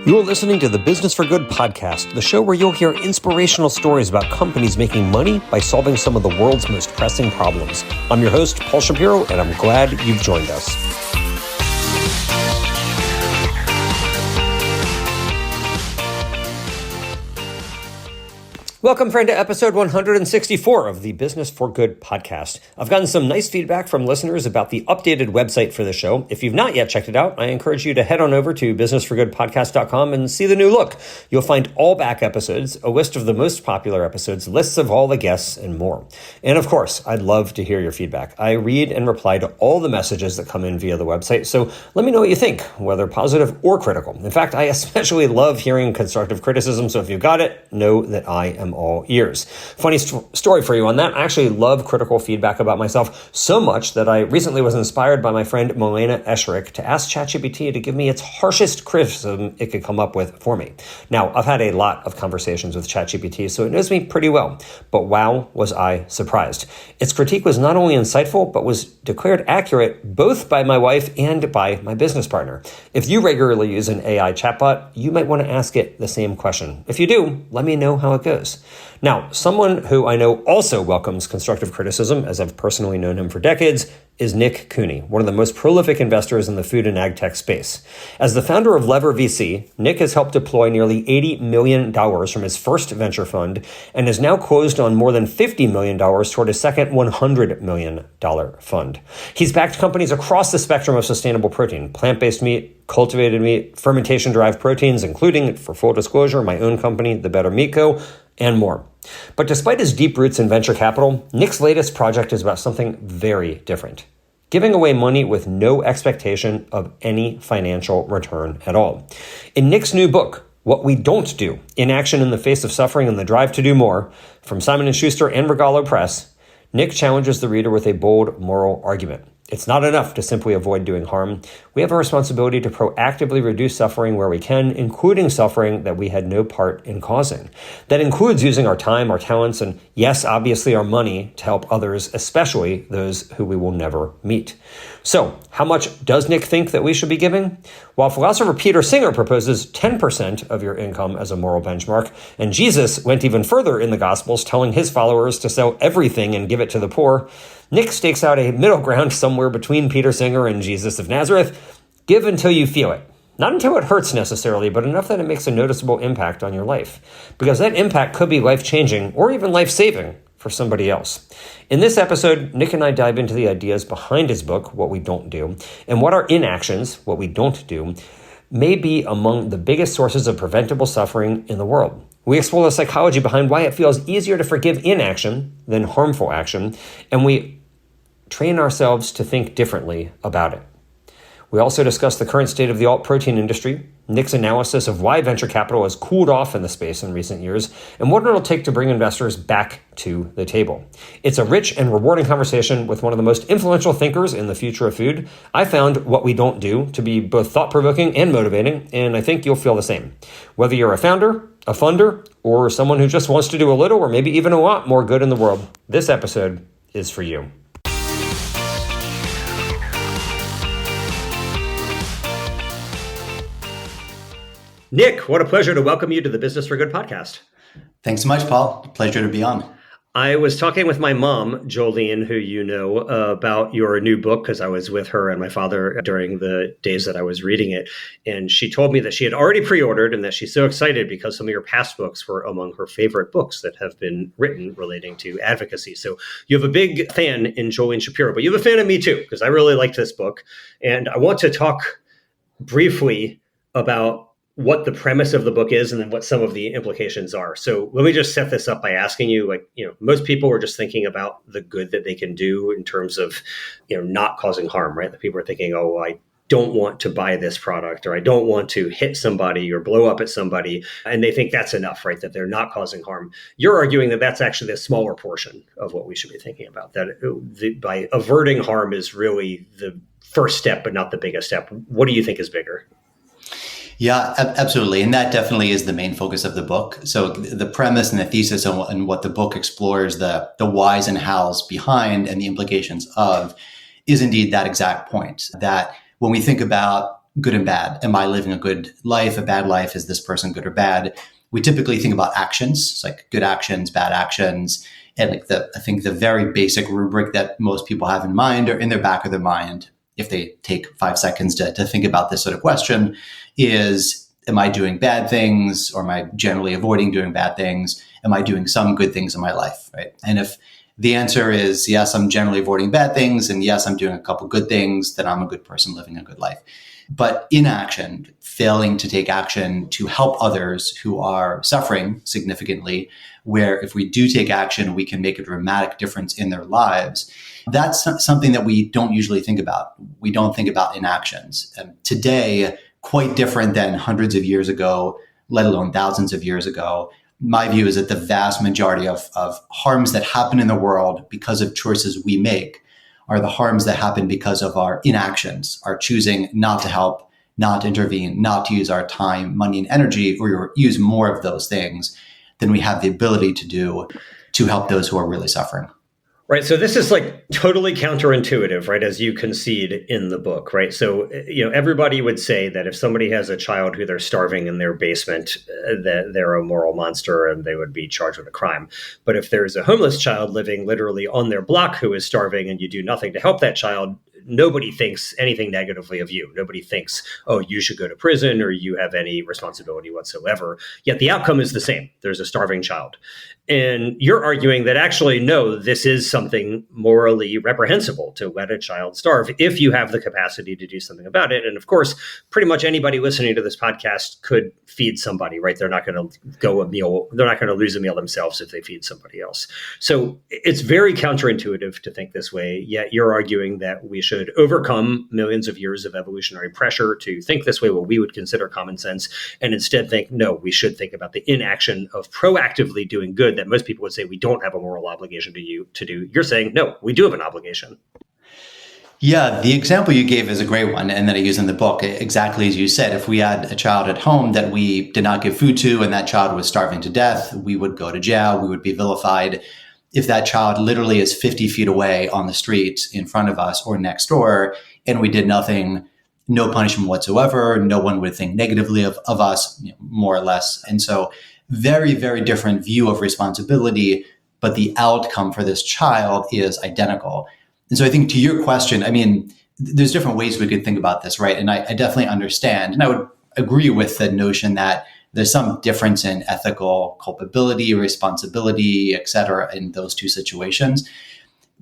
You're listening to the Business for Good podcast, the show where you'll hear inspirational stories about companies making money by solving some of the world's most pressing problems. I'm your host, Paul Shapiro, and I'm glad you've joined us. Welcome, friend, to episode 164 of the Business for Good podcast. I've gotten some nice feedback from listeners about the updated website for the show. If you've not yet checked it out, I encourage you to head on over to businessforgoodpodcast.com and see the new look. You'll find all back episodes, a list of the most popular episodes, lists of all the guests, and more. And of course, I'd love to hear your feedback. I read and reply to all the messages that come in via the website, so let me know what you think, whether positive or critical. In fact, I especially love hearing constructive criticism, so if you've got it, know that I am all ears. Funny story for you on that. I actually love critical feedback about myself so much that I recently was inspired by my friend Milena Esherick to ask ChatGPT to give me its harshest criticism it could come up with for me. Now, I've had a lot of conversations with ChatGPT, so it knows me pretty well, but wow, was I surprised. Its critique was not only insightful, but was declared accurate both by my wife and by my business partner. If you regularly use an AI chatbot, you might want to ask it the same question. If you do, let me know how it goes. Now, someone who I know also welcomes constructive criticism, as I've personally known him for decades, is Nick Cooney, one of the most prolific investors in the food and ag tech space. As the founder of Lever VC, Nick has helped deploy nearly $80 million from his first venture fund and has now closed on more than $50 million toward his second $100 million fund. He's backed companies across the spectrum of sustainable protein, plant-based meat, cultivated meat, fermentation-derived proteins, including, for full disclosure, my own company, The Better Meat Co., and more. But despite his deep roots in venture capital, Nick's latest project is about something very different: giving away money with no expectation of any financial return at all. In Nick's new book, What We Don't Do, Inaction in the Face of Suffering and the Drive to Do More, from Simon & Schuster and Regalo Press, Nick challenges the reader with a bold moral argument. It's not enough to simply avoid doing harm. We have a responsibility to proactively reduce suffering where we can, including suffering that we had no part in causing. That includes using our time, our talents, and yes, obviously our money to help others, especially those who we will never meet. So, how much does Nick think that we should be giving? While philosopher Peter Singer proposes 10% of your income as a moral benchmark, and Jesus went even further in the Gospels, telling his followers to sell everything and give it to the poor, Nick stakes out a middle ground somewhere between Peter Singer and Jesus of Nazareth. Give until you feel it. Not until it hurts necessarily, but enough that it makes a noticeable impact on your life. Because that impact could be life-changing or even life-saving for somebody else. In this episode, Nick and I dive into the ideas behind his book, What We Don't Do, and what our inactions, what we don't do, may be among the biggest sources of preventable suffering in the world. We explore the psychology behind why it feels easier to forgive inaction than harmful action, and we train ourselves to think differently about it. We also discuss the current state of the alt protein industry, Nick's analysis of why venture capital has cooled off in the space in recent years, and what it'll take to bring investors back to the table. It's a rich and rewarding conversation with one of the most influential thinkers in the future of food. I found What We Don't Do to be both thought-provoking and motivating, and I think you'll feel the same. Whether you're a founder, a funder, or someone who just wants to do a little or maybe even a lot more good in the world, this episode is for you. Nick, what a pleasure to welcome you to the Business for Good podcast. Thanks so much, Paul. Pleasure to be on. I was talking with my mom, Jolene, who you know, about your new book, because I was with her and my father during the days that I was reading it. And she told me that she had already pre-ordered and that she's so excited because some of your past books were among her favorite books that have been written relating to advocacy. So you have a big fan in Jolene Shapiro, but you have a fan of me too, because I really liked this book. And I want to talk briefly about what the premise of the book is and then what some of the implications are. So let me just set this up by asking you, most people are just thinking about the good that they can do in terms of, not causing harm, right? The people are thinking, oh, I don't want to buy this product, or I don't want to hit somebody or blow up at somebody. And they think that's enough, right? That they're not causing harm. You're arguing that that's actually the smaller portion of what we should be thinking about, that by averting harm is really the first step, but not the biggest step. What do you think is bigger? Yeah, absolutely. And that definitely is the main focus of the book. So the premise and the thesis and what the book explores, the whys and hows behind and the implications of, is indeed that exact point, that when we think about good and bad. Am I living a good life, a bad life? Is this person good or bad? We typically think about actions, it's like good actions, bad actions. And like I think the very basic rubric that most people have in mind or in their back of their mind, if they take 5 seconds to think about this sort of question, is, am I doing bad things, or am I generally avoiding doing bad things? Am I doing some good things in my life, right? And if the answer is yes, I'm generally avoiding bad things, and yes, I'm doing a couple good things, then I'm a good person living a good life. But inaction, failing to take action to help others who are suffering significantly, where if we do take action, we can make a dramatic difference in their lives. That's something that we don't usually think about. We don't think about inactions. Today, quite different than hundreds of years ago, let alone thousands of years ago. My view is that the vast majority of harms that happen in the world because of choices we make are the harms that happen because of our inactions, our choosing not to help, not to intervene, not to use our time, money, and energy, or use more of those things than we have the ability to do to help those who are really suffering. Right. So this is like totally counterintuitive, right? As you concede in the book, right? So, everybody would say that if somebody has a child who they're starving in their basement, that they're a moral monster and they would be charged with a crime. But if there's a homeless child living literally on their block who is starving and you do nothing to help that child, nobody thinks anything negatively of you. Nobody thinks, oh, you should go to prison or you have any responsibility whatsoever. Yet the outcome is the same. There's a starving child. And you're arguing that actually, no, this is something morally reprehensible to let a child starve if you have the capacity to do something about it. And of course, pretty much anybody listening to this podcast could feed somebody, right? They're not going to go a meal. They're not going to lose a meal themselves if they feed somebody else. So it's very counterintuitive to think this way. Yet you're arguing that we should overcome millions of years of evolutionary pressure to think this way, what we would consider common sense, and instead think, no, we should think about the inaction of proactively doing good that most people would say we don't have a moral obligation to do. You're saying, no, we do have an obligation. Yeah, the example you gave is a great one, and that I use in the book. Exactly as you said, if we had a child at home that we did not give food to and that child was starving to death, we would go to jail, we would be vilified. If that child literally is 50 feet away on the street in front of us or next door, and we did nothing, no punishment whatsoever, no one would think negatively of us, more or less. And so very, very different view of responsibility, but the outcome for this child is identical. And so I think to your question, I mean, there's different ways we could think about this, right? And I definitely understand. And I would agree with the notion that there's some difference in ethical culpability, responsibility, et cetera, in those two situations.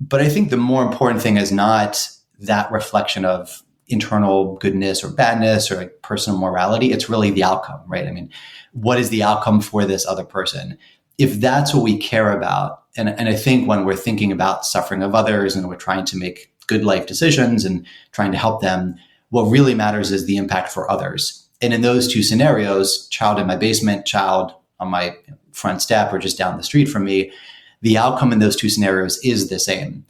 But I think the more important thing is not that reflection of internal goodness or badness or like personal morality. It's really the outcome, right? I mean, what is the outcome for this other person? If that's what we care about, and I think when we're thinking about suffering of others and we're trying to make good life decisions and trying to help them, what really matters is the impact for others. And in those two scenarios, child in my basement, child on my front step or just down the street from me, the outcome in those two scenarios is the same.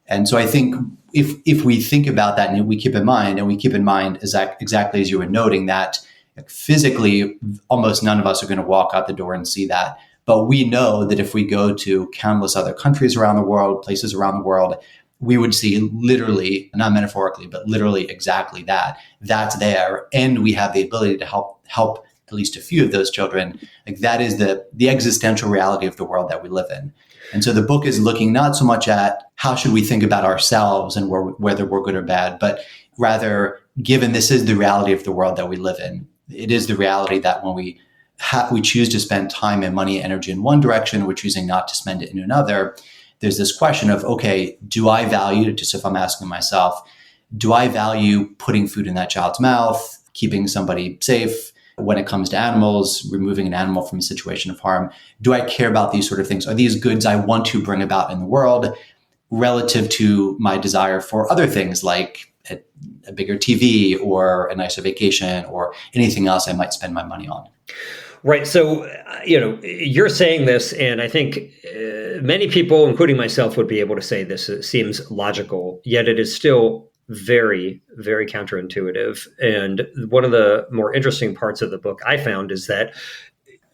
And so I think if we think about that and we keep in mind exactly as you were noting, that physically, almost none of us are going to walk out the door and see that. But we know that if we go to countless other countries around the world, places around the world, we would see literally, not metaphorically, but literally exactly that. That's there. And we have the ability to help at least a few of those children. Like that is the existential reality of the world that we live in. And so the book is looking not so much at how should we think about ourselves and whether we're good or bad, but rather, given this is the reality of the world that we live in, it is the reality that when we choose to spend time and money and energy in one direction, we're choosing not to spend it in another. There's this question of, okay, do I value, just if I'm asking myself, do I value putting food in that child's mouth, keeping somebody safe? When it comes to animals, removing an animal from a situation of harm, do I care about these sort of things? Are these goods I want to bring about in the world relative to my desire for other things like a bigger TV or a nicer vacation or anything else I might spend my money on? Right. So, you're saying this, and I think many people, including myself, would be able to say this seems logical, yet it is still very, very counterintuitive. And one of the more interesting parts of the book I found is that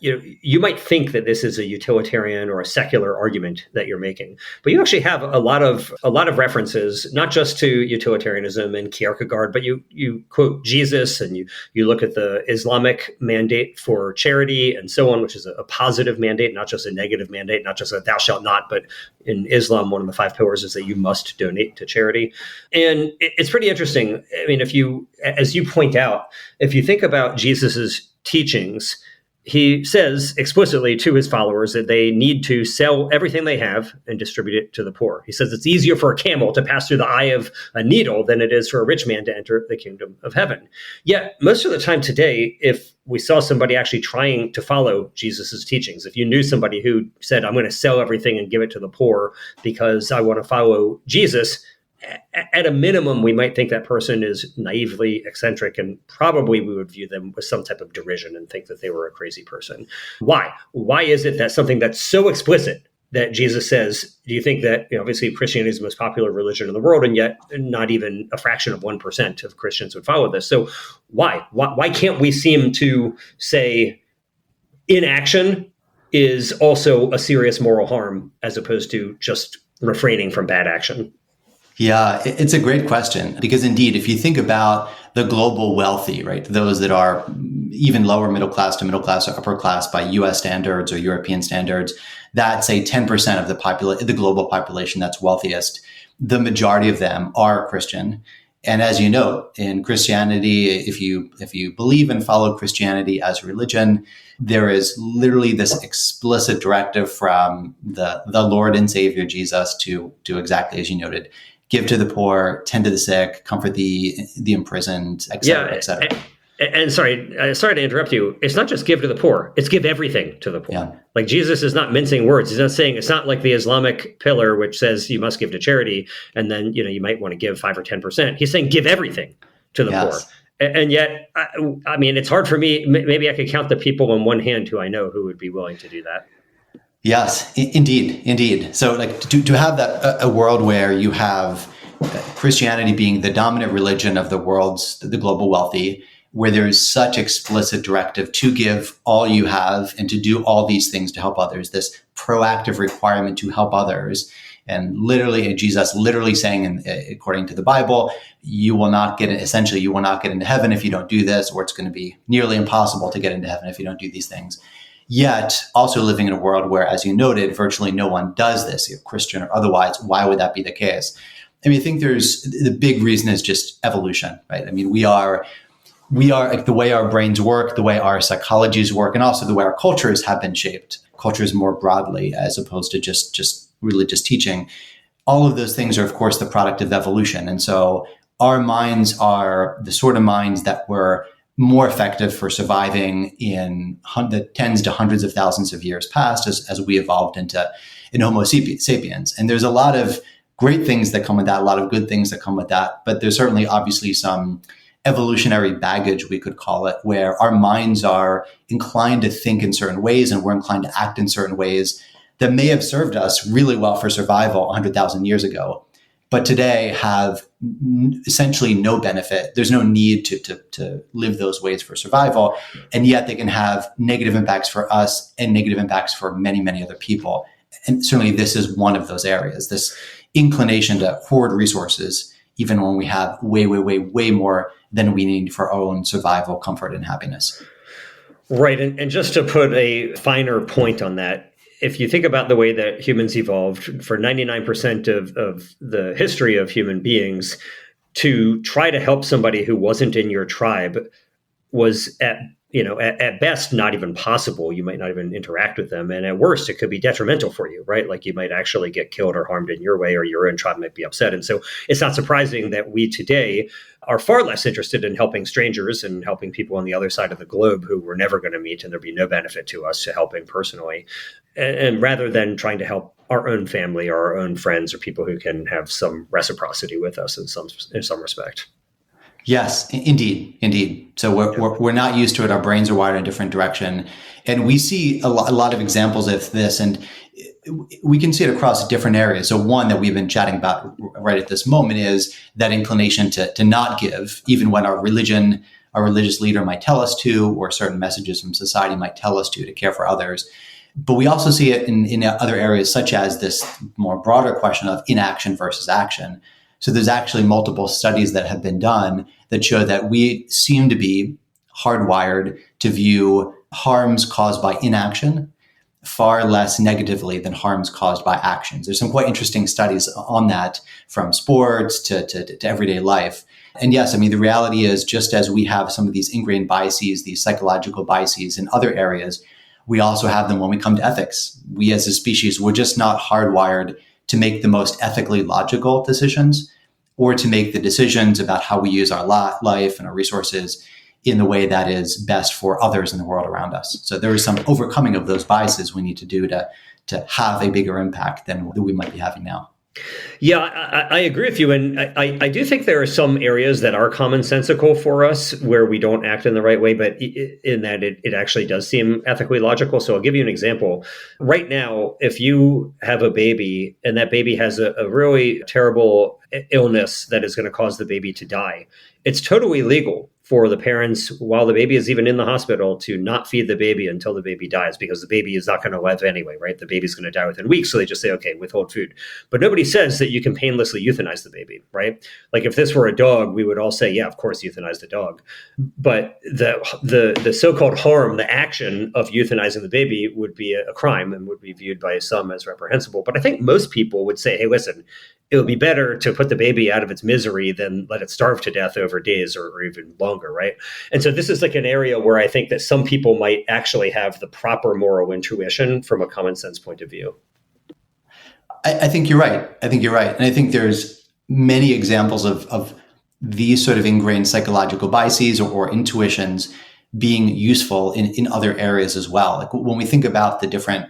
you might think that this is a utilitarian or a secular argument that you're making, but you actually have a lot of references, not just to utilitarianism and Kierkegaard, but you quote Jesus, and you look at the Islamic mandate for charity and so on, which is a positive mandate, not just a negative mandate, not just a thou shalt not, but in Islam, one of the 5 pillars is that you must donate to charity. And it's pretty interesting. I mean, as you point out, if you think about Jesus's teachings, he says explicitly to his followers that they need to sell everything they have and distribute it to the poor. He says it's easier for a camel to pass through the eye of a needle than it is for a rich man to enter the kingdom of heaven. Yet most of the time today, if we saw somebody actually trying to follow Jesus's teachings, if you knew somebody who said, I'm going to sell everything and give it to the poor because I want to follow Jesus, at a minimum, we might think that person is naively eccentric, and probably we would view them with some type of derision and think that they were a crazy person. Why? Why is it that something that's so explicit that Jesus says, do you think that, obviously Christianity is the most popular religion in the world, and yet not even a fraction of 1% of Christians would follow this? So why can't we seem to say inaction is also a serious moral harm as opposed to just refraining from bad action? Yeah, it's a great question, because indeed, if you think about the global wealthy, right, those that are even lower middle class to middle class or upper class by US standards or European standards, that's say 10% of the global population that's wealthiest. The majority of them are Christian. And as you know, in Christianity, if you believe and follow Christianity as a religion, there is literally this explicit directive from the Lord and Savior Jesus to do exactly as you noted. Give to the poor, tend to the sick, comfort the imprisoned, et cetera, et cetera. And sorry to interrupt you. It's not just give to the poor; it's give everything to the poor. Yeah. Like Jesus is not mincing words. He's not saying, it's not like the Islamic pillar, which says you must give to charity, and then you might want to give 5 or 10%. He's saying give everything to the poor. And yet, I mean, it's hard for me. Maybe I could count the people on one hand who I know who would be willing to do that. Yes, indeed. So like to have that a world where you have Christianity being the dominant religion of the global wealthy, where there's such explicit directive to give all you have and to do all these things to help others, this proactive requirement to help others. And literally, Jesus literally saying, according to the Bible, you will not get into heaven if you don't do this, or it's going to be nearly impossible to get into heaven if you don't do these things. Yet also living in a world where, as you noted, virtually no one does this, Christian or otherwise. Why would that be the case? I mean, I think the big reason is just evolution, right? I mean, we are like the way our brains work, the way our psychologies work, and also the way our cultures have been shaped, cultures more broadly, as opposed to just religious teaching. All of those things are, of course, the product of evolution. And so our minds are the sort of minds that were more effective for surviving in the tens to hundreds of thousands of years past as we evolved into Homo sapiens. And there's a lot of great things that come with that, a lot of good things that come with that. But there's certainly obviously some evolutionary baggage, we could call it, where our minds are inclined to think in certain ways and we're inclined to act in certain ways that may have served us really well for survival 100,000 years ago, but today have essentially no benefit. There's no need to live those ways for survival. And yet they can have negative impacts for us and negative impacts for many, many other people. And certainly this is one of those areas, this inclination to hoard resources, even when we have way, way, way, way more than we need for our own survival, comfort, and happiness. Right. And just to put a finer point on that, if you think about the way that humans evolved for 99% of the history of human beings, to try to help somebody who wasn't in your tribe was at best not even possible. You might not even interact with them. And at worst, it could be detrimental for you, right? Like you might actually get killed or harmed in your way, or your own tribe might be upset. And so it's not surprising that we today are far less interested in helping strangers and helping people on the other side of the globe who we're never going to meet, and there'd be no benefit to us to helping personally. And rather than trying to help our own family or our own friends or people who can have some reciprocity with us in some respect. Yes, indeed. So we're not used to it. Our brains are wired in a different direction. And we see a lot of examples of this, and we can see it across different areas. So one that we've been chatting about right at this moment is that inclination to not give, even when our religion, a religious leader might tell us to, or certain messages from society might tell us to care for others. But we also see it in other areas, such as this more broader question of inaction versus action. So there's actually multiple studies that have been done that show that we seem to be hardwired to view harms caused by inaction far less negatively than harms caused by actions. There's some quite interesting studies on that, from sports to everyday life. And yes, I mean, the reality is, just as we have some of these ingrained biases, these psychological biases in other areas, we also have them when we come to ethics. We as a species, we're just not hardwired to make the most ethically logical decisions, or to make the decisions about how we use our life and our resources in the way that is best for others in the world around us. So there is some overcoming of those biases we need to do to have a bigger impact than we might be having now. Yeah, I agree with you. And I do think there are some areas that are commonsensical for us where we don't act in the right way, but in that it actually does seem ethically logical. So I'll give you an example. Right now, if you have a baby and that baby has a really terrible illness that is going to cause the baby to die, it's totally legal for the parents, while the baby is even in the hospital, to not feed the baby until the baby dies, because the baby is not going to live anyway, right? The baby's going to die within weeks. So they just say, okay, withhold food. But nobody says that you can painlessly euthanize the baby, right? Like if this were a dog, we would all say, yeah, of course, euthanize the dog. But the so-called harm, the action of euthanizing the baby would be a crime and would be viewed by some as reprehensible. But I think most people would say, hey, listen, it would be better to put the baby out of its misery than let it starve to death over days or even longer, right? And so this is like an area where I think that some people might actually have the proper moral intuition from a common sense point of view. I think you're right. And I think there's many examples of these sort of ingrained psychological biases or intuitions being useful in other areas as well. Like when we think about the different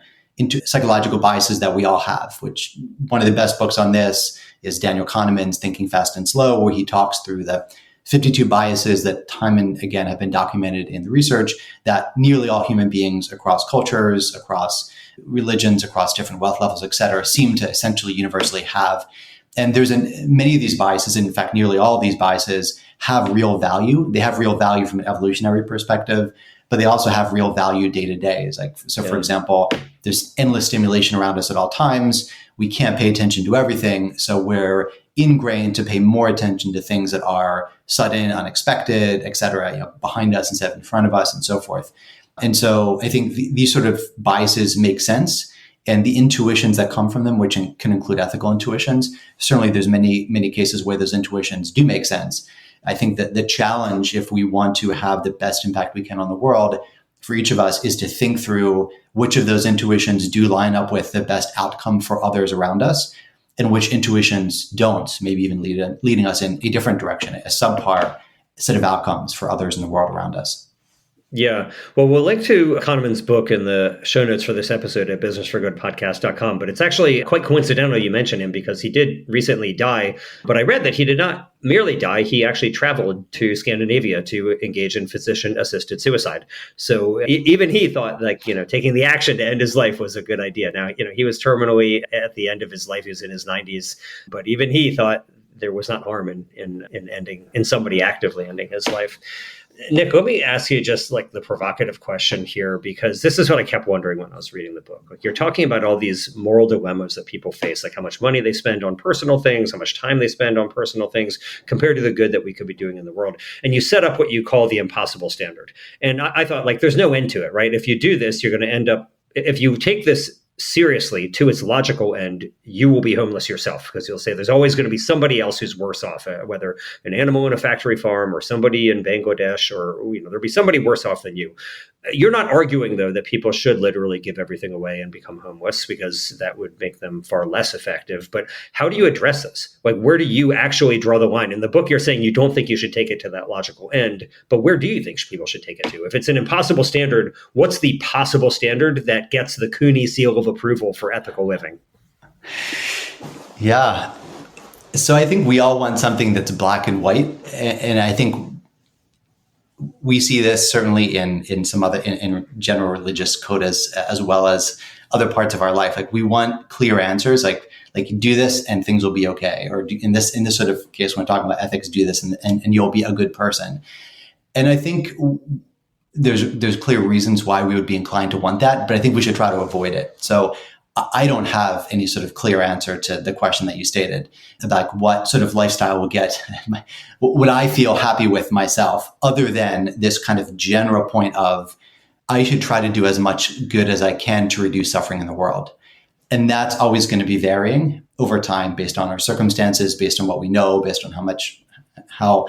psychological biases that we all have, which one of the best books on this is Daniel Kahneman's Thinking Fast and Slow, where he talks through the 52 biases that time and again have been documented in the research that nearly all human beings across cultures, across religions, across different wealth levels, et cetera, seem to essentially universally have. And there's many of these biases, in fact, nearly all of these biases have real value. They have real value from an evolutionary perspective, but they also have real value day to day. For example, there's endless stimulation around us at all times. We can't pay attention to everything. So we're ingrained to pay more attention to things that are sudden, unexpected, et cetera, behind us instead of in front of us and so forth. And so I think these sort of biases make sense. And the intuitions that come from them, which can include ethical intuitions, certainly there's many cases where those intuitions do make sense. I think that the challenge, if we want to have the best impact we can on the world, for each of us is to think through which of those intuitions do line up with the best outcome for others around us, and which intuitions don't, maybe even leading us in a different direction, a subpar set of outcomes for others in the world around us. Yeah. Well, we'll link to Kahneman's book in the show notes for this episode at businessforgoodpodcast.com. But it's actually quite coincidental you mention him, because he did recently die. But I read that he did not merely die. He actually traveled to Scandinavia to engage in physician-assisted suicide. So even he thought taking the action to end his life was a good idea. Now, he was terminally at the end of his life. He was in his 90s. But even he thought there was not harm in somebody actively ending his life. Nick, let me ask you just like the provocative question here, because this is what I kept wondering when I was reading the book. Like, you're talking about all these moral dilemmas that people face, like how much money they spend on personal things, how much time they spend on personal things compared to the good that we could be doing in the world. And you set up what you call the impossible standard. And I thought, like, there's no end to it, right? If you do this, you're going to end up, if you take this seriously to its logical end, you will be homeless yourself, because you'll say there's always going to be somebody else who's worse off, whether an animal in a factory farm or somebody in Bangladesh, or there'll be somebody worse off than you. You're not arguing, though, that people should literally give everything away and become homeless, because that would make them far less effective. But how do you address this? Like, where do you actually draw the line? In the book, you're saying you don't think you should take it to that logical end, but where do you think people should take it to? If it's an impossible standard, what's the possible standard that gets the Cooney seal of approval for ethical living? Yeah. So I think we all want something that's black and white. And I think we see this certainly in some other, in general religious codas, as well as other parts of our life. Like, we want clear answers, like do this and things will be okay. Or in this sort of case, when we're talking about ethics, do this and you'll be a good person. And I think there's clear reasons why we would be inclined to want that, but I think we should try to avoid it. So I don't have any sort of clear answer to the question that you stated about what sort of lifestyle will get, would I feel happy with myself, other than this kind of general point of I should try to do as much good as I can to reduce suffering in the world. And that's always going to be varying over time based on our circumstances, based on what we know, based on how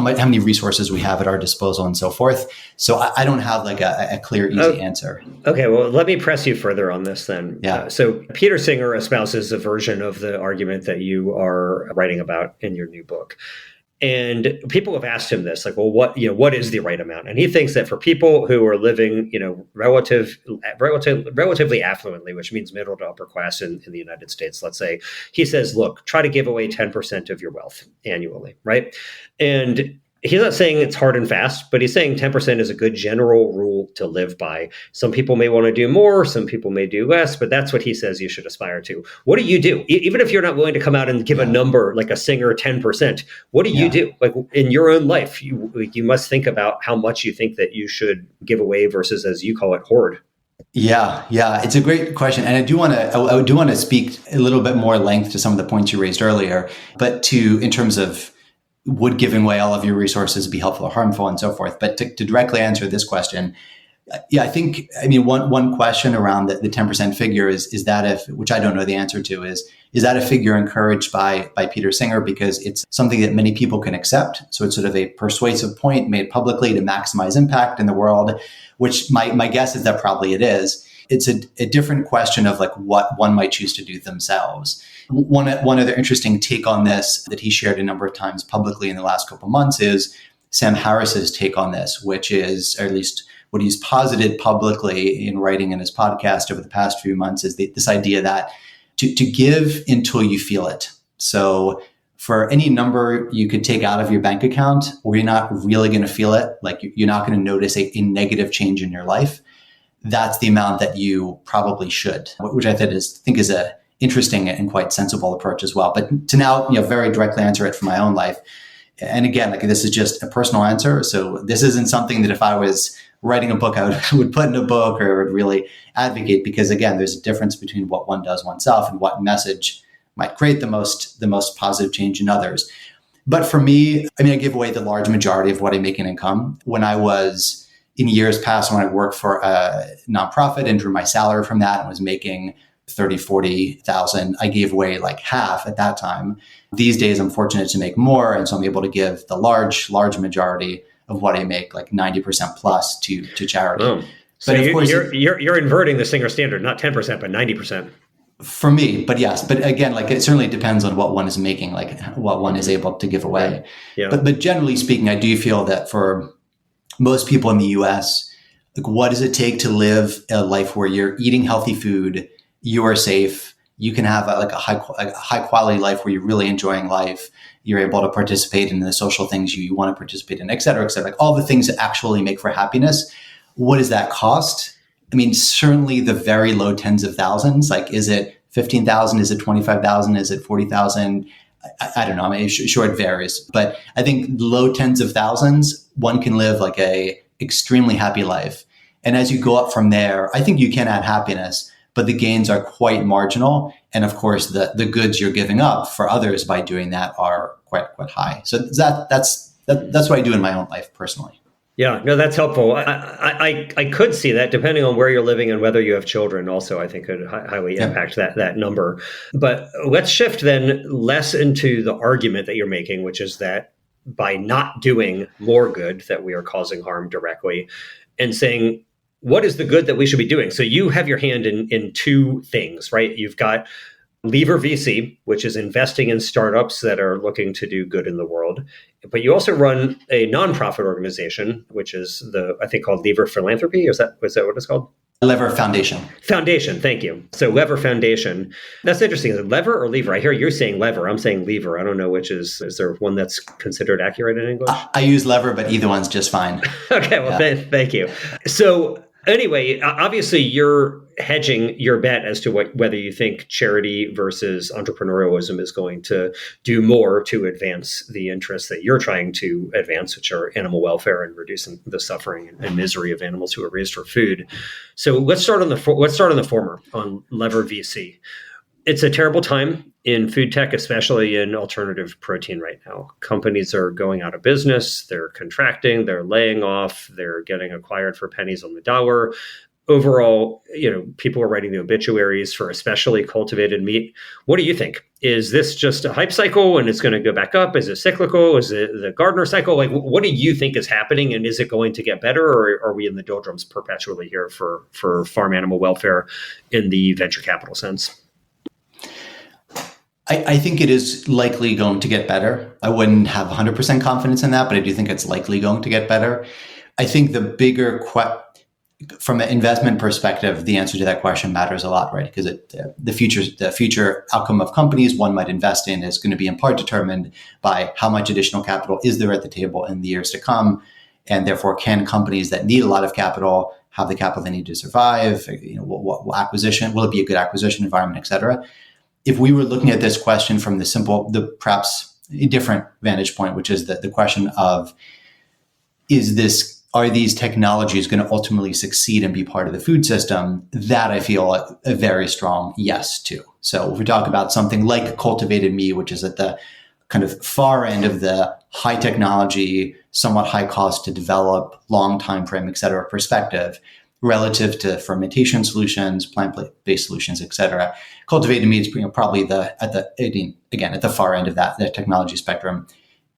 many resources we have at our disposal and so forth. So I don't have like a clear, easy answer. Okay, well, let me press you further on this then. Yeah. So Peter Singer espouses a version of the argument that you are writing about in your new book. And people have asked him this, like, well, what is the right amount? And he thinks that for people who are living, relatively affluently, which means middle to upper class in the United States, let's say, he says, look, try to give away 10% of your wealth annually, right? And he's not saying it's hard and fast, but he's saying 10% is a good general rule to live by. Some people may want to do more, some people may do less, but that's what he says you should aspire to. What do you do? Even if you're not willing to come out and give a number like a Singer 10%, what do you do? Like in your own life, you must think about how much you think that you should give away versus, as you call it, hoard. Yeah, it's a great question, and I do want to speak a little bit more length to some of the points you raised earlier, but in terms of would giving away all of your resources be helpful or harmful and so forth. But to directly answer this question, one question around the 10% figure is that which I don't know the answer to, is that a figure encouraged by Peter Singer because it's something that many people can accept? So it's sort of a persuasive point made publicly to maximize impact in the world, which my guess is that probably it is. It's a different question of like what one might choose to do themselves. One other interesting take on this that he shared a number of times publicly in the last couple of months is Sam Harris's take on this, which is, or at least what he's posited publicly in writing in his podcast over the past few months, is this idea that to give until you feel it. So for any number you could take out of your bank account where you're not really going to feel it, like you're not going to notice a negative change in your life, that's the amount that you probably should, which I think is a interesting and quite sensible approach as well. But to now, very directly answer it for my own life. And again, like this is just a personal answer. So this isn't something that if I was writing a book, I would put in a book or would really advocate, because again, there's a difference between what one does oneself and what message might create the most positive change in others. But for me, I give away the large majority of what I make in income. When I was in years past, when I worked for a nonprofit and drew my salary from that and was making 30, 40,000, I gave away like half at that time. These days, I'm fortunate to make more. And so I'm able to give the large majority of what I make, like 90% plus to charity. Oh. So but of course, you're inverting the Singer standard, not 10%, but 90%. For me, but yes. But again, like it certainly depends on what one is making, like what one is able to give away. Yeah. But generally speaking, I do feel that for most people in the US, like what does it take to live a life where you're eating healthy food, you are safe, you can have a high quality life where you're really enjoying life, you're able to participate in the social things you want to participate in, et cetera, like all the things that actually make for happiness. What does that cost? Certainly the very low tens of thousands. Like, is it 15,000? Is it 25,000? Is it 40,000? I don't know. Sure, it varies, but I think low tens of thousands, one can live like a extremely happy life. And as you go up from there, I think you can add happiness, but the gains are quite marginal. And of course, the goods you're giving up for others by doing that are quite high. So that's what I do in my own life personally. Yeah, no, that's helpful. I could see that depending on where you're living and whether you have children also, I think could highly impact that number. But let's shift then less into the argument that you're making, which is that by not doing more good, that we are causing harm directly, and saying, what is the good that we should be doing? So you have your hand in two things, right? You've got Lever VC, which is investing in startups that are looking to do good in the world. But you also run a nonprofit organization, which is I think called Lever Philanthropy. Is that what it's called? Lever Foundation. Foundation, thank you. So Lever Foundation. That's interesting. Is it lever or lever? I hear you're saying lever. I'm saying lever. I don't know which is there one that's considered accurate in English? I use lever, but either one's just fine. Okay, well, thank you. So Anyway, obviously you're hedging your bet as to whether you think charity versus entrepreneurialism is going to do more to advance the interests that you're trying to advance, which are animal welfare and reducing the suffering and misery of animals who are raised for food. So let's start on the former, on Lever VC. It's a terrible time in food tech, especially in alternative protein right now. Companies are going out of business. They're contracting. They're laying off. They're getting acquired for pennies on the dollar. Overall, people are writing the obituaries for especially cultivated meat. What do you think? Is this just a hype cycle and it's going to go back up? Is it cyclical? Is it the Gardner cycle? Like, what do you think is happening? And is it going to get better, or are we in the doldrums perpetually here for farm animal welfare in the venture capital sense? I think it is likely going to get better. I wouldn't have 100% confidence in that, but I do think it's likely going to get better. I think the bigger from an investment perspective, the answer to that question matters a lot, right? Because the future outcome of companies one might invest in is going to be in part determined by how much additional capital is there at the table in the years to come, and therefore can companies that need a lot of capital have the capital they need to survive? What acquisition will it be a good acquisition environment, et cetera? If we were looking at this question from the perhaps a different vantage point, which is the question of, are these technologies going to ultimately succeed and be part of the food system? That I feel a very strong yes to. So if we talk about something like cultivated meat, which is at the kind of far end of the high technology, somewhat high cost to develop, long time frame, et cetera, perspective, relative to fermentation solutions, plant-based solutions, et cetera. Cultivated meat is probably at the far end of that technology spectrum.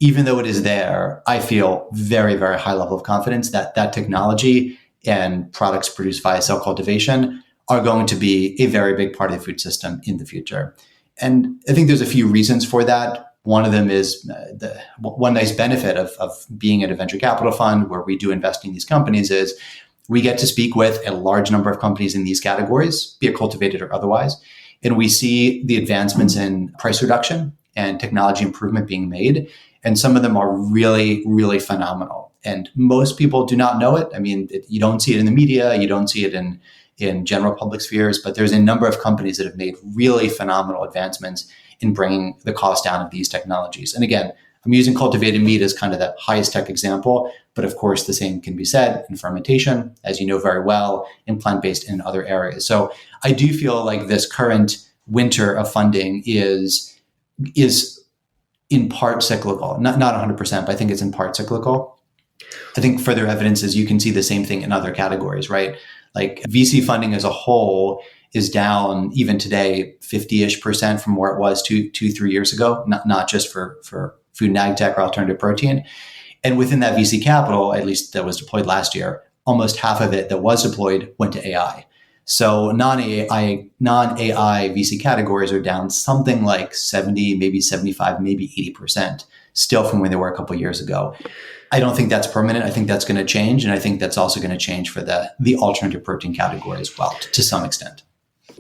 Even though it is there, I feel very, very high level of confidence that technology and products produced via cell cultivation are going to be a very big part of the food system in the future. And I think there's a few reasons for that. One of them is one nice benefit of being at a venture capital fund where we do invest in these companies is we get to speak with a large number of companies in these categories, be it cultivated or otherwise. And we see the advancements in price reduction and technology improvement being made. And some of them are really, really phenomenal. And most people do not know it. I mean, you don't see it in the media. You don't see it in general public spheres. But there's a number of companies that have made really phenomenal advancements in bringing the cost down of these technologies. And again, I'm using cultivated meat as kind of the highest tech example, but of course the same can be said in fermentation, as you know very well, in plant-based and other areas. So I do feel like this current winter of funding is in part cyclical, not 100%, but I think it's in part cyclical. I think further evidence is you can see the same thing in other categories, right? Like VC funding as a whole is down even today 50-ish% from where it was 2-3 years ago, not just for food and ag tech or alternative protein. And within that VC capital, at least that was deployed last year, almost half of it that was deployed went to AI. So non-AI VC categories are down something like 70, maybe 75, maybe 80% still from where they were a couple of years ago. I don't think that's permanent. I think that's going to change. And I think that's also going to change for the alternative protein category as well, to some extent.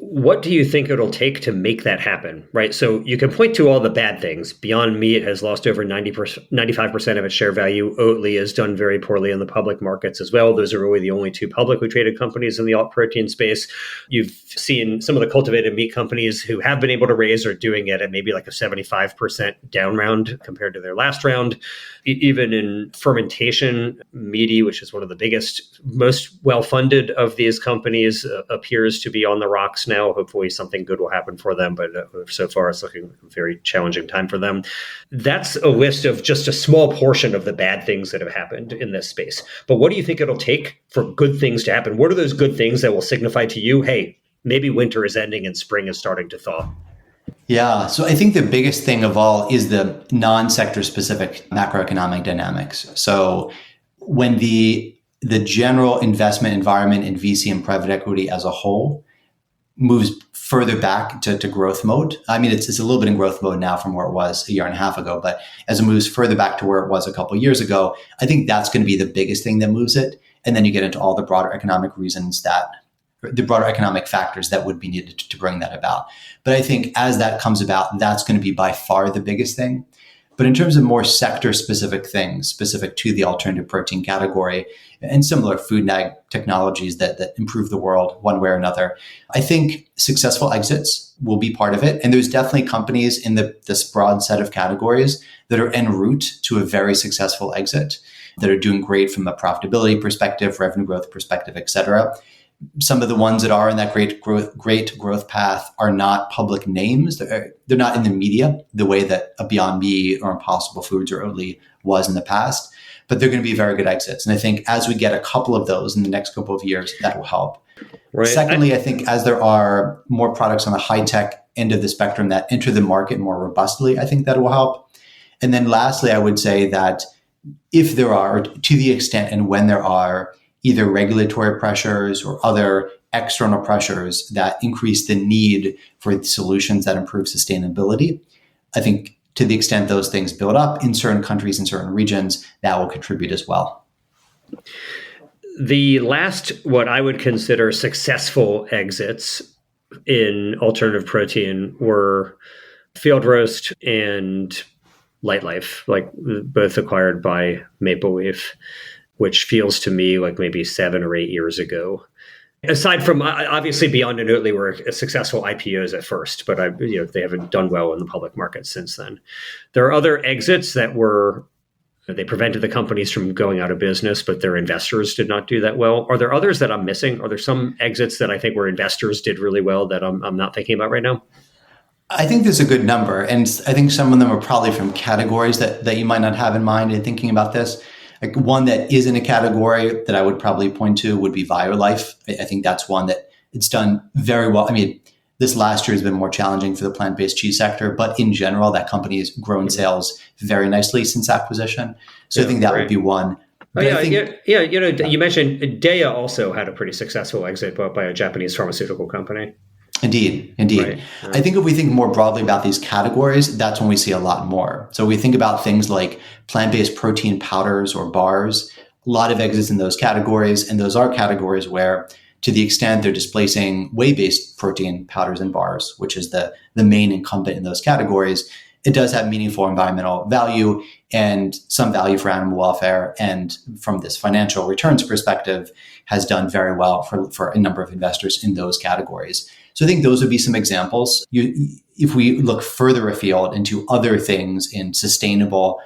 What do you think it'll take to make that happen, right? So you can point to all the bad things. Beyond Meat has lost over 95% of its share value. Oatly has done very poorly in the public markets as well. Those are really the only two publicly traded companies in the alt protein space. You've seen some of the cultivated meat companies who have been able to raise are doing it at maybe like a 75% down round compared to their last round. Even in fermentation, Meaty, which is one of the biggest, most well-funded of these companies, appears to be on the rocks now. Hopefully something good will happen for them, but so far it's looking a very challenging time for them. That's a list of just a small portion of the bad things that have happened in this space. But what do you think it'll take for good things to happen? What are those good things that will signify to you, hey, maybe winter is ending and spring is starting to thaw? Yeah. So I think the biggest thing of all is the non-sector specific macroeconomic dynamics. So when the general investment environment in VC and private equity as a whole moves further back to growth mode. I mean, it's a little bit in growth mode now from where it was a year and a half ago, but as it moves further back to where it was a couple of years ago, I think that's going to be the biggest thing that moves it. And then you get into all the broader economic factors that would be needed to bring that about. But I think as that comes about, that's going to be by far the biggest thing. But in terms of more sector specific things, specific to the alternative protein category and similar food and ag technologies that improve the world one way or another, I think successful exits will be part of it. And there's definitely companies in this broad set of categories that are en route to a very successful exit, that are doing great from a profitability perspective, revenue growth perspective, et cetera. Some of the ones that are in that great growth path are not public names. They're not in the media the way that a Beyond Meat or Impossible Foods or Oatly was in the past, but they're going to be very good exits. And I think as we get a couple of those in the next couple of years, that will help. Right. Secondly, I think as there are more products on the high-tech end of the spectrum that enter the market more robustly, I think that will help. And then lastly, I would say that if there are, to the extent and when there are, either regulatory pressures or other external pressures that increase the need for solutions that improve sustainability, I think to the extent those things build up in certain countries and certain regions, that will contribute as well. The last, what I would consider successful exits in alternative protein were Field Roast and Light Life, like both acquired by Maple Leaf, which feels to me like maybe 7 or 8 years ago. Aside from obviously Beyond and Oatly were successful IPOs at first, but they haven't done well in the public market since then. There are other exits that they prevented the companies from going out of business, but their investors did not do that well. Are there others that I'm missing? Are there some exits that I think where investors did really well that I'm not thinking about right now? I think there's a good number, and I think some of them are probably from categories that you might not have in mind in thinking about this. Like one that is in a category that I would probably point to would be VioLife. I think that's one that it's done very well. I mean, this last year has been more challenging for the plant-based cheese sector, but in general, that company has grown sales very nicely since acquisition. So I think that would be one. You mentioned Daiya also had a pretty successful exit bought by a Japanese pharmaceutical company. Indeed. Right. I think if we think more broadly about these categories, that's when we see a lot more. So we think about things like plant-based protein powders or bars, a lot of exits in those categories. And those are categories where, to the extent they're displacing whey-based protein powders and bars, which is the main incumbent in those categories, it does have meaningful environmental value and some value for animal welfare. And from this financial returns perspective, has done very well for a number of investors in those categories. So I think those would be some examples. If we look further afield into other things in sustainable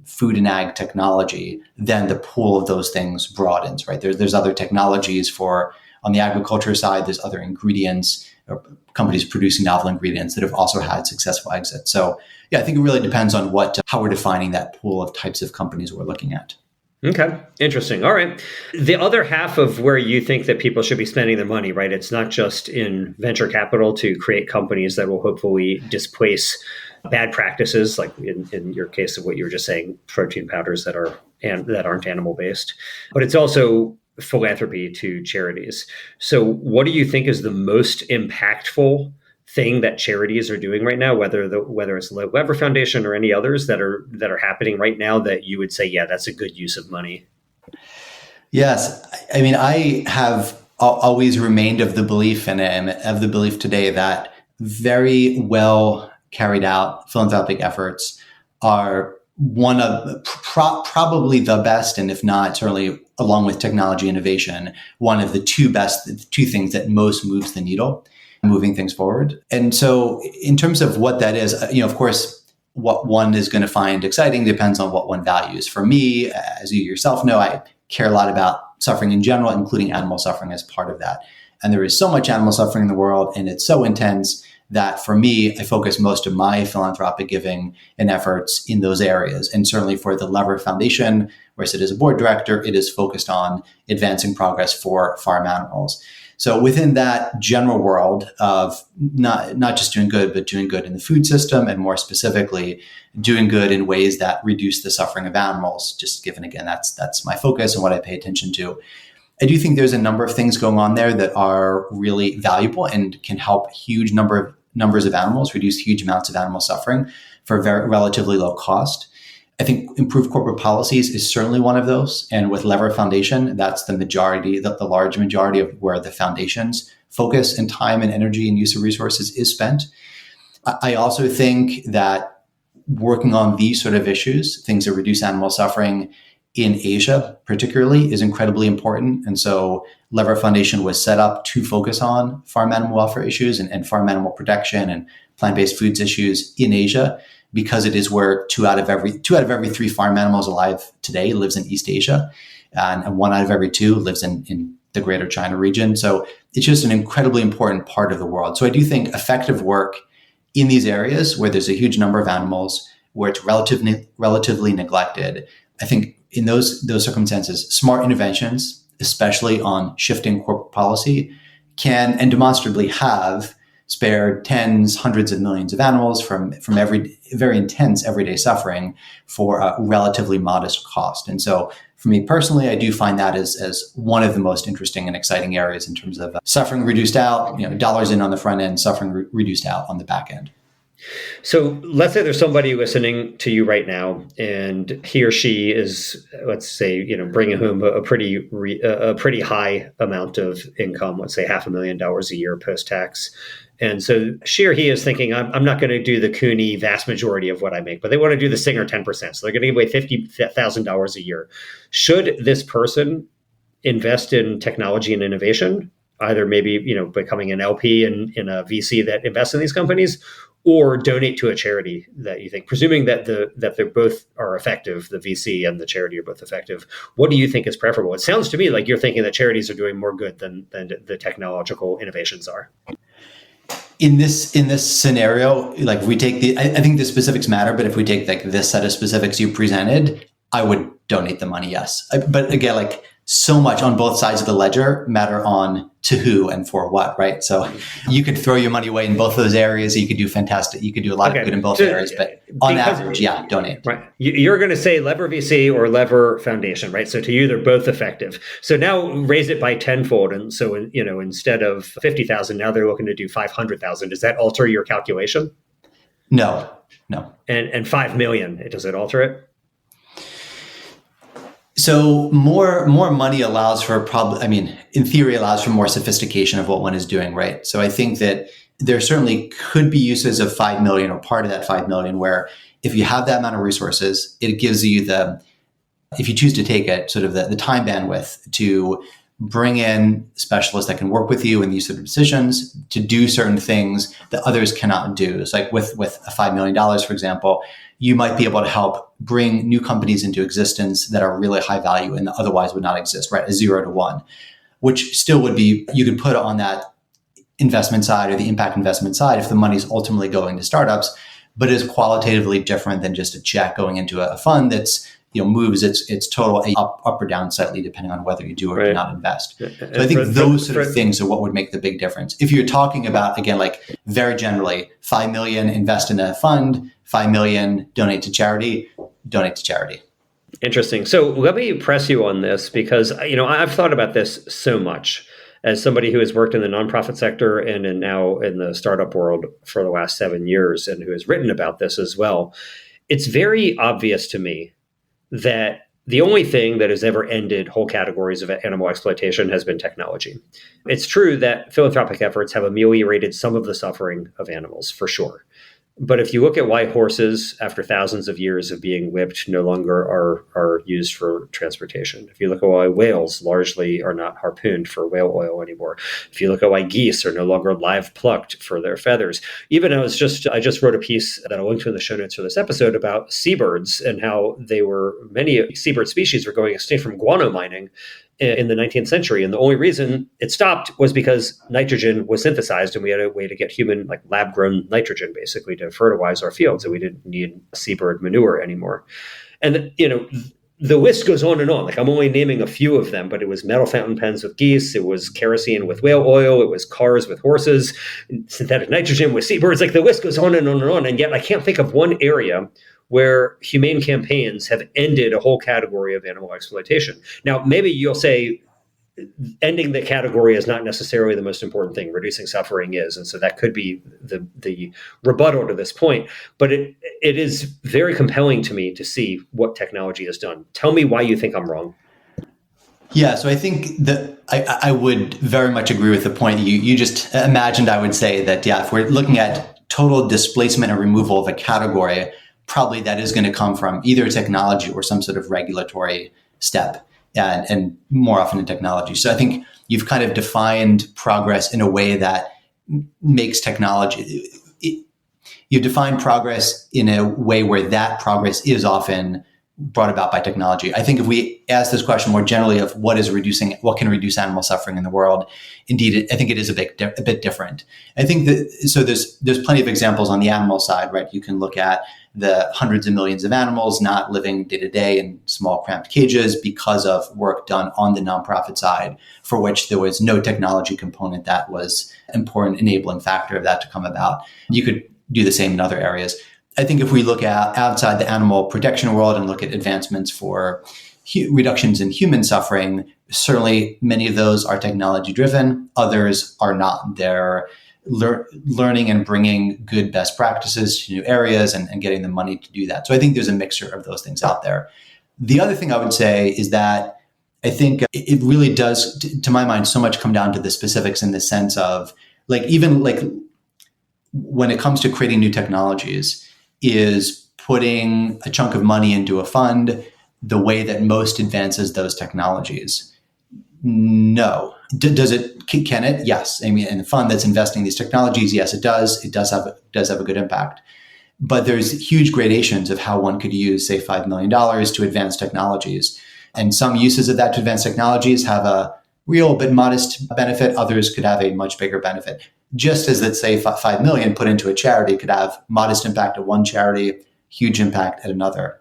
food and ag technology, then the pool of those things broadens, right? There's other technologies on the agriculture side, there's other ingredients, or companies producing novel ingredients that have also had successful exits. So yeah, I think it really depends on how we're defining that pool of types of companies we're looking at. Okay. Interesting. All right. The other half of where you think that people should be spending their money, right? It's not just in venture capital to create companies that will hopefully displace bad practices, like in your case of what you were just saying, protein powders that aren't animal based, but it's also philanthropy to charities. So what do you think is the most impactful thing that charities are doing right now, whether it's the Lever Foundation or any others that are happening right now that you would say, yeah, that's a good use of money? Yes. I mean, I have always remained of the belief and am of the belief today that very well carried out philanthropic efforts are one of probably the best, and if not, certainly along with technology innovation, one of the two things that most moves the needle, moving things forward. And so in terms of what that is, of course, what one is going to find exciting depends on what one values. For me, as you yourself know, I care a lot about suffering in general, including animal suffering as part of that. And there is so much animal suffering in the world, and it's so intense that for me, I focus most of my philanthropic giving and efforts in those areas. And certainly for the Lever Foundation, where I sit as a board director, it is focused on advancing progress for farm animals. So within that general world of not just doing good, but doing good in the food system, and more specifically, doing good in ways that reduce the suffering of animals, just given, again, that's my focus and what I pay attention to. I do think there's a number of things going on there that are really valuable and can help huge numbers of animals, reduce huge amounts of animal suffering for very relatively low cost. I think improved corporate policies is certainly one of those. And with Lever Foundation, that's the large majority of where the foundation's focus and time and energy and use of resources is spent. I also think that working on these sort of issues, things that reduce animal suffering in Asia particularly, is incredibly important. And so Lever Foundation was set up to focus on farm animal welfare issues and farm animal protection and plant-based foods issues in Asia, because it is where two out of every three farm animals alive today lives in East Asia, and one out of every two lives in the Greater China region. So it's just an incredibly important part of the world. So I do think effective work in these areas where there's a huge number of animals, where it's relatively neglected, I think in those circumstances, smart interventions, especially on shifting corporate policy, can and demonstrably have spared tens, hundreds of millions of animals from every very intense everyday suffering for a relatively modest cost. And so for me personally, I do find that as one of the most interesting and exciting areas in terms of suffering reduced out, dollars in on the front end, suffering reduced out on the back end. So let's say there's somebody listening to you right now, and he or she is, let's say, bringing home a pretty high amount of income, let's say $500,000 a year post-tax. And so she or he is thinking, I'm not going to do the Cooney vast majority of what I make, but they want to do the Singer 10%. So they're going to give away $50,000 a year. Should this person invest in technology and innovation, either maybe, becoming an LP in a VC that invests in these companies, or donate to a charity that you think, presuming that they both are effective, the VC and the charity are both effective, what do you think is preferable? It sounds to me like you're thinking that charities are doing more good than the technological innovations are. In this scenario, like if we take I think the specifics matter, but if we take like this set of specifics you presented, I would donate the money, yes. But again, so much on both sides of the ledger matter on to who and for what, right? So you could throw your money away in both those areas. You could do fantastic. You could do a lot of good in both areas, but on average, donate. Right. You're going to say Lever VC or Lever Foundation, right? So to you, they're both effective. So now raise it by tenfold. And so, instead of 50,000, now they're looking to do 500,000. Does that alter your calculation? No. And 5 million, does it alter it? So more money allows for in theory allows for more sophistication of what one is doing, right? So I think that there certainly could be uses of 5 million or part of that 5 million where if you have that amount of resources, it gives you if you choose to take it, sort of the time bandwidth to bring in specialists that can work with you in these sort of decisions to do certain things that others cannot do. It's like with a $5 million, for example, you might be able to help bring new companies into existence that are really high value and otherwise would not exist, right? A 0 to 1, which still would be, you could put it on that investment side or the impact investment side if the money's ultimately going to startups, but is qualitatively different than just a check going into a fund that's, moves its total up or down slightly depending on whether you do or do not invest. So I think those sort of things are what would make the big difference. If you're talking about, again, very generally, 5 million invest in a fund, 5 million donate to charity. Interesting. So let me press you on this because, I've thought about this so much as somebody who has worked in the nonprofit sector and now in the startup world for the last 7 years and who has written about this as well. It's very obvious to me that the only thing that has ever ended whole categories of animal exploitation has been technology. It's true that philanthropic efforts have ameliorated some of the suffering of animals, for sure. But if you look at why horses, after thousands of years of being whipped, no longer are used for transportation, if you look at why whales largely are not harpooned for whale oil anymore, if you look at why geese are no longer live plucked for their feathers, even I just wrote a piece that I'll link to in the show notes for this episode about seabirds and how many seabird species were going extinct from guano mining in the 19th century. And the only reason it stopped was because nitrogen was synthesized and we had a way to get human, lab-grown nitrogen, basically, to fertilize our fields. And we didn't need seabird manure anymore. And, the list goes on and on. I'm only naming a few of them, but it was metal fountain pens with geese. It was kerosene with whale oil. It was cars with horses, synthetic nitrogen with seabirds. The list goes on and on and on. And yet I can't think of one area where humane campaigns have ended a whole category of animal exploitation. Now, maybe you'll say ending the category is not necessarily the most important thing. Reducing suffering is. And so that could be the rebuttal to this point. But it is very compelling to me to see what technology has done. Tell me why you think I'm wrong. Yeah, so I think that I would very much agree with the point you just imagined. I would say that, if we're looking at total displacement and removal of a category, probably that is going to come from either technology or some sort of regulatory step, and more often in technology. So I think you've kind of defined progress in a way that makes technology, you define progress in a way where that progress is often brought about by technology. I think if we ask this question more generally of what can reduce animal suffering in the world, indeed, I think it is a bit different. I think that, so there's plenty of examples on the animal side, right? You can look at the hundreds of millions of animals not living day to day in small cramped cages because of work done on the nonprofit side, for which there was no technology component that was an important enabling factor of that to come about. You could do the same in other areas. I think if we look at outside the animal protection world and look at advancements for reductions in human suffering, certainly many of those are technology driven. Others are not. They're learning and bringing good best practices to new areas and getting the money to do that. So I think there's a mixture of those things out there. The other thing I would say is that I think it really does, to my mind, so much come down to the specifics in the sense of even when it comes to creating new technologies, is putting a chunk of money into a fund the way that most advances those technologies? No. Can it? Yes. I mean, in the fund that's investing in these technologies, yes, it does. It does have a good impact. But there's huge gradations of how one could use, say, $5 million to advance technologies. And some uses of that to advance technologies have a real but modest benefit. Others could have a much bigger benefit. Just as, let's say, 5 million put into a charity could have modest impact at one charity, huge impact at another.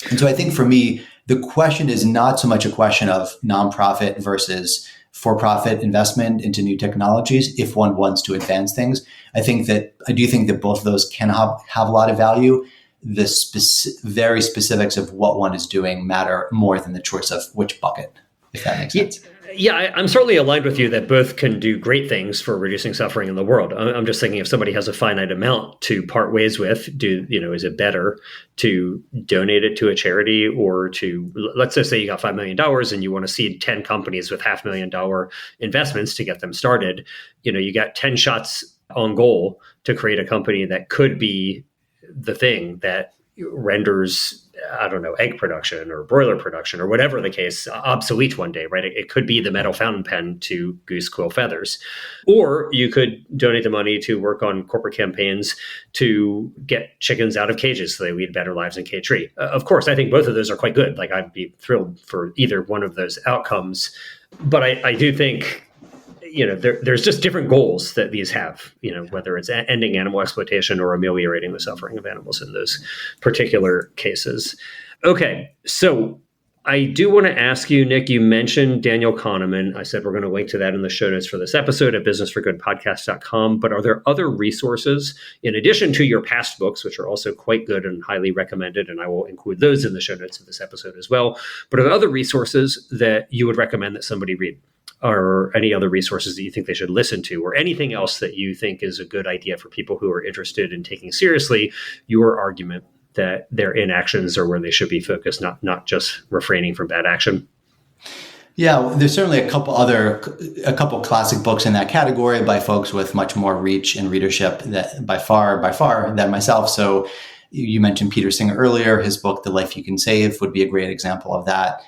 And so I think for me, the question is not so much a question of nonprofit versus for-profit investment into new technologies if one wants to advance things. I do think that both of those can have a lot of value. The very specifics of what one is doing matter more than the choice of which bucket, if that makes sense. Yeah, I'm certainly aligned with you that both can do great things for reducing suffering in the world. I'm just thinking if somebody has a finite amount to part ways with, is it better to donate it to a charity or to, let's just say you got $5 million and you want to seed 10 companies with $500,000 investments to get them started. You got 10 shots on goal to create a company that could be the thing that renders, egg production or broiler production or whatever the case, obsolete one day, right? It could be the metal fountain pen to goose quill feathers. Or you could donate the money to work on corporate campaigns to get chickens out of cages so they lead better lives in cage-free. Of course, I think both of those are quite good. I'd be thrilled for either one of those outcomes. But I do think there's just different goals that these have, whether it's ending animal exploitation or ameliorating the suffering of animals in those particular cases. Okay, so I do want to ask you, Nick, you mentioned Daniel Kahneman. I said we're going to link to that in the show notes for this episode at businessforgoodpodcast.com. But are there other resources, in addition to your past books, which are also quite good and highly recommended, and I will include those in the show notes of this episode as well, but are there other resources that you would recommend that somebody read? Or any other resources that you think they should listen to, or anything else that you think is a good idea for people who are interested in taking seriously your argument that their inactions are where they should be focused, not just refraining from bad action? Yeah, there's certainly a couple classic books in that category by folks with much more reach and readership that by far than myself. So you mentioned Peter Singer earlier. His book, The Life You Can Save, would be a great example of that.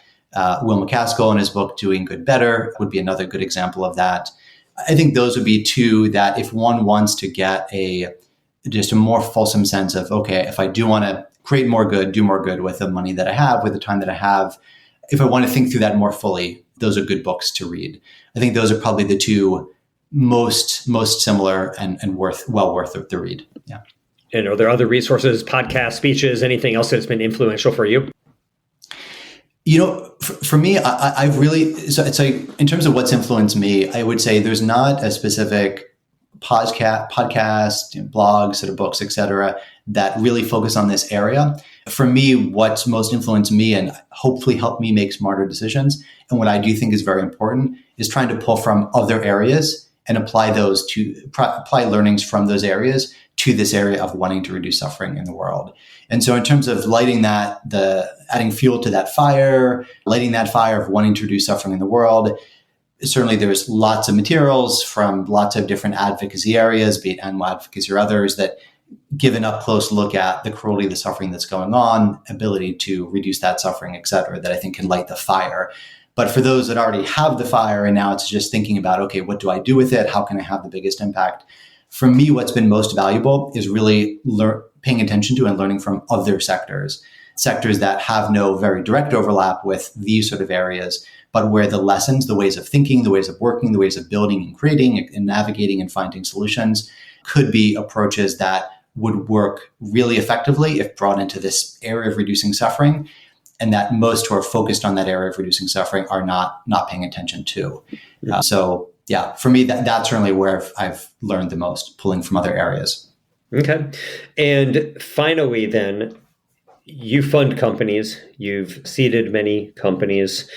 Will McCaskill in his book, Doing Good Better, would be another good example of that. I think those would be two that if one wants to get just a more fulsome sense of, okay, if I do want to create more good, do more good with the money that I have, with the time that I have, if I want to think through that more fully, those are good books to read. I think those are probably the two most similar and well worth the read. Yeah. And are there other resources, podcasts, speeches, anything else that's been influential for you? For me, I've really, so it's in terms of what's influenced me, I would say there's not a specific podcast, blog, sort of books, et cetera, that really focus on this area. For me, what's most influenced me and hopefully helped me make smarter decisions, and what I do think is very important, is trying to pull from other areas and apply learnings from those areas to this area of wanting to reduce suffering in the world. And so in terms of adding fuel to that fire, lighting that fire of wanting to reduce suffering in the world, certainly there's lots of materials from lots of different advocacy areas, be it animal advocacy or others, that give an up close look at the cruelty, the suffering that's going on, ability to reduce that suffering, et cetera, that I think can light the fire. But for those that already have the fire and now it's just thinking about, okay, what do I do with it? How can I have the biggest impact? For me, what's been most valuable is really paying attention to and learning from other sectors that have no very direct overlap with these sort of areas, but where the lessons, the ways of thinking, the ways of working, the ways of building and creating and navigating and finding solutions could be approaches that would work really effectively if brought into this area of reducing suffering, and that most who are focused on that area of reducing suffering are not paying attention to. So yeah, for me, that's certainly where I've learned the most, pulling from other areas. Okay. And finally, then, you fund companies, you've seeded many companies.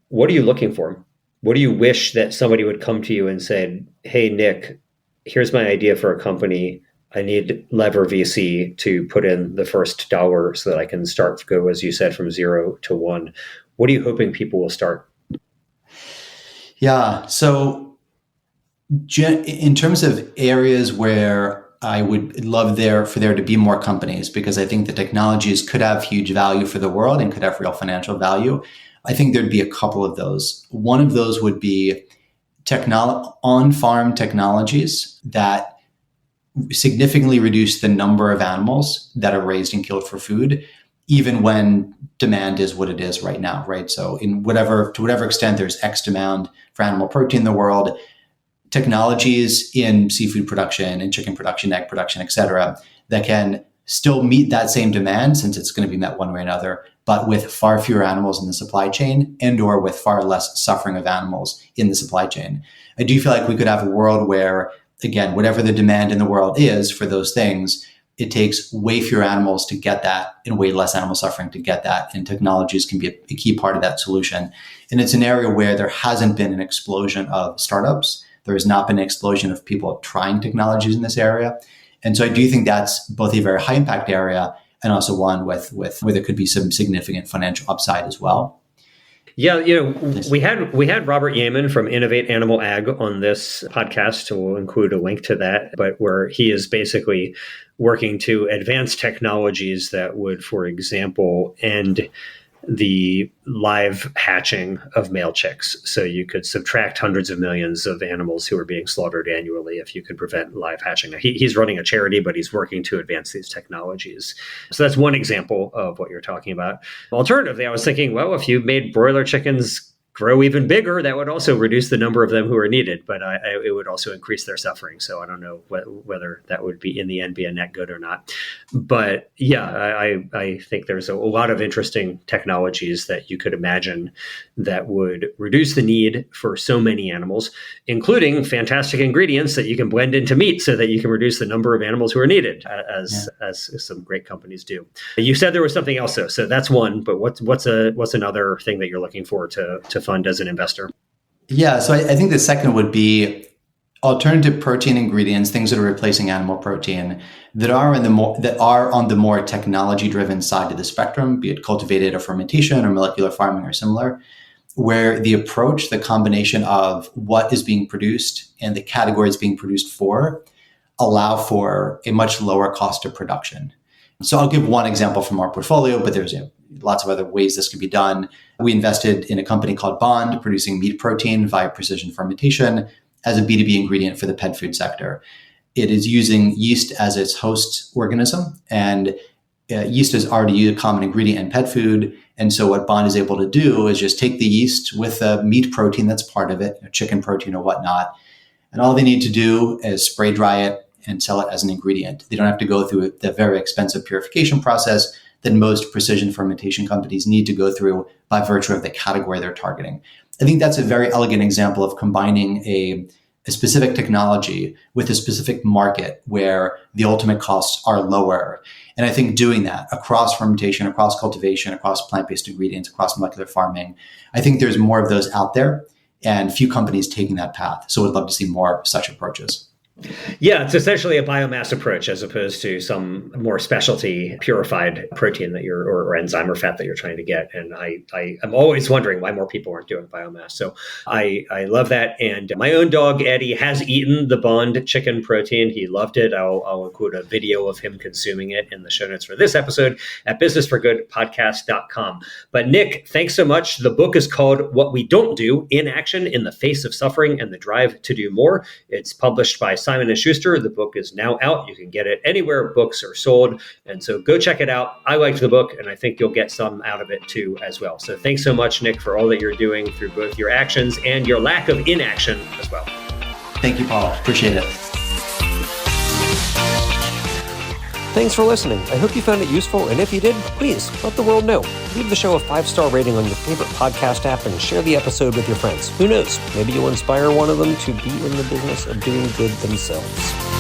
What are you looking for? What do you wish that somebody would come to you and say, hey, Nick, here's my idea for a company. I need Lever VC to put in the first dollar so that I can go, as you said, from 0 to 1. What are you hoping people will start? Yeah. So in terms of areas where I would love for there to be more companies, because I think the technologies could have huge value for the world and could have real financial value, I think there'd be a couple of those. One of those would be on-farm technologies that significantly reduce the number of animals that are raised and killed for food, even when demand is what it is right now, right? So to whatever extent there's X demand for animal protein in the world, technologies in seafood production and chicken production, egg production, et cetera, that can still meet that same demand, since it's going to be met one way or another, but with far fewer animals in the supply chain and or with far less suffering of animals in the supply chain. I do feel like we could have a world where, again, whatever the demand in the world is for those things, it takes way fewer animals to get that and way less animal suffering to get that. And technologies can be a key part of that solution. And it's an area where there hasn't been an explosion of startups. There has not been an explosion of people trying technologies in this area. And so I do think that's both a very high impact area and also one with where there could be some significant financial upside as well. Yeah, we had Robert Yeaman from Innovate Animal Ag on this podcast, and we'll include a link to that, but where he is basically working to advance technologies that would, for example, end the live hatching of male chicks. So you could subtract hundreds of millions of animals who are being slaughtered annually if you could prevent live hatching. Now, he's running a charity, but he's working to advance these technologies. So that's one example of what you're talking about. Alternatively, I was thinking, well, if you made broiler chickens grow even bigger, that would also reduce the number of them who are needed, but it would also increase their suffering. So I don't know whether that would be in the end be a net good or not. But yeah, I think there's a lot of interesting technologies that you could imagine that would reduce the need for so many animals, including fantastic ingredients that you can blend into meat so that you can reduce the number of animals who are needed, as some great companies do. You said there was something else though, so that's one. But what's another thing that you're looking for to fund as an investor? Yeah, so I think the second would be alternative protein ingredients, things that are replacing animal protein that are on the more technology-driven side of the spectrum, be it cultivated or fermentation or molecular farming or similar, where the approach, the combination of what is being produced and the categories being produced for allow for a much lower cost of production. So I'll give one example from our portfolio, but there's lots of other ways this could be done. We invested in a company called Bond, producing meat protein via precision fermentation as a B2B ingredient for the pet food sector. It is using yeast as its host organism, and yeast is already a common ingredient in pet food. And so what Bond is able to do is just take the yeast with the meat protein that's part of it, chicken protein or whatnot, and all they need to do is spray dry it and sell it as an ingredient. They don't have to go through the very expensive purification process that most precision fermentation companies need to go through by virtue of the category they're targeting. I think that's a very elegant example of combining a specific technology with a specific market where the ultimate costs are lower. And I think doing that across fermentation, across cultivation, across plant-based ingredients, across molecular farming, I think there's more of those out there and few companies taking that path. So we'd love to see more such approaches. Yeah, it's essentially a biomass approach as opposed to some more specialty purified protein that you're or enzyme or fat that you're trying to get. And I'm always wondering why more people aren't doing biomass. So I love that. And my own dog, Eddie, has eaten the Bond chicken protein. He loved it. I'll include a video of him consuming it in the show notes for this episode at businessforgoodpodcast.com. But Nick, thanks so much. The book is called What We Don't Do: Inaction in the Face of Suffering and the Drive to Do More. It's published by Simon & Schuster. The book is now out. You can get it anywhere books are sold. And so go check it out. I liked the book, and I think you'll get some out of it too as well. So thanks so much, Nick, for all that you're doing through both your actions and your lack of inaction as well. Thank you, Paul. Appreciate it. Thanks for listening. I hope you found it useful, and if you did, please let the world know. Leave the show a 5-star rating on your favorite podcast app and share the episode with your friends. Who knows? Maybe you'll inspire one of them to be in the business of doing good themselves.